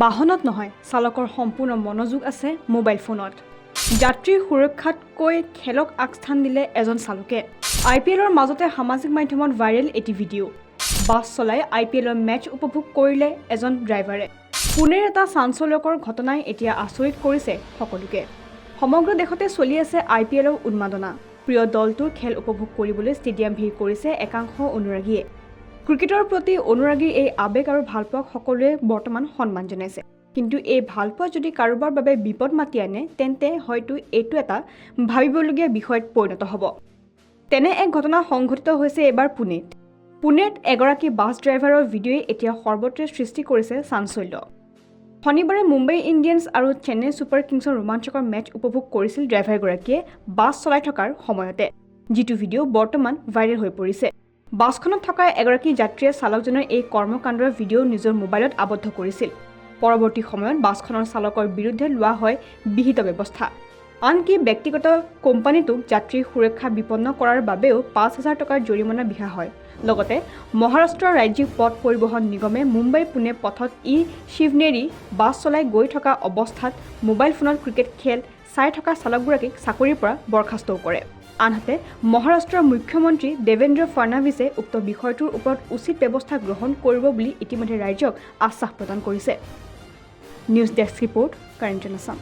বাহনত নহয়, চালকৰ সম্পূৰ্ণ মনোযোগ আছে মোবাইল ফোনত। যাত্ৰীৰ সুৰক্ষাতকৈ খেলক আগস্থান দিলে এজন চালকে। IPLৰ মাজতে সামাজিক মাধ্যমত ভাইৰেল এটি ভিডিঅ'। বাছ চলাই IPLৰ মেচ উপভোগ কৰিলে এজন ড্ৰাইভাৰে। পুনেৰ এটা চাঞ্চল্যকৰ ঘটনাই এতিয়া আচৰিত কৰিছে সকলোকে। সমগ্ৰ দেশতে চলি আছে IPLৰ উন্মাদনা। প্ৰিয় দলটোৰ খেল উপভোগ কৰিবলৈ ষ্টেডিয়াম ভিৰ কৰিছে একাংশ অনুৰাগীয়ে। ক্ৰিকেটৰ প্ৰতি অনুৰাগীৰ এই আৱেগ আৰু ভালপোৱাক সকলোৱে বৰ্তমান সন্মান জনাইছে। কিন্তু এই ভালপোৱা যদি কাৰোবাৰ বাবে বিপদ মাতি আনে তেন্তে হয়তো এইটো এটা ভাবিবলগীয়া বিষয়ত পৰিণত হ'ব। তেনে এক ঘটনা সংঘটিত হৈছে এবাৰ পুনেত। পুনেত এগৰাকী বাছ ড্ৰাইভাৰৰ ভিডিঅ'ই এতিয়া সৰ্বত্ৰে সৃষ্টি কৰিছে চাঞ্চল্য। শনিবাৰে মুম্বাই ইণ্ডিয়ানছ আৰু চেন্নাই ছুপাৰ কিংছৰ ৰোমাঞ্চকৰ মেচ উপভোগ কৰিছিল ড্ৰাইভাৰগৰাকীয়ে বাছ চলাই থকাৰ সময়তে, যিটো ভিডিঅ' বৰ্তমান ভাইৰেল হৈ পৰিছে। বাছখনত থকা এগৰাকী যাত্ৰীয়ে চালকজনৰ এই কৰ্মকাণ্ডৰ ভিডিঅ' নিজৰ মোবাইলত আবদ্ধ কৰিছিল। পৰৱৰ্তী সময়ত বাছখনৰ চালকৰ বিৰুদ্ধে লোৱা হয় বিহিত ব্যৱস্থা। আনকি ব্যক্তিগত কোম্পানীটোক যাত্ৰীৰ সুৰক্ষা বিপন্ন কৰাৰ বাবেও ৫,০০০ টকাৰ জৰিমনা বিহা হয়। লগতে মহাৰাষ্ট্ৰৰ ৰাজ্যিক পথ পৰিবহণ নিগমে মুম্বাই পুনে পথত শিৱনেৰী বাছ চলাই গৈ থকা অৱস্থাত মোবাইল ফোনত ক্ৰিকেট খেল চাই থকা চালকগৰাকীক চাকৰিৰ পৰা বৰ্খাস্তও কৰে। আনহাতে মহাৰাষ্ট্ৰৰ মুখ্যমন্ত্ৰী দেৱেন্দ্ৰ ফাডনাভিছে উক্ত বিষয়টোৰ ওপৰত উচিত ব্যৱস্থা গ্ৰহণ কৰিব বুলি ইতিমধ্যে ৰাজ্যক আশ্বাস প্ৰদান কৰিছে। News desk report, current Assam.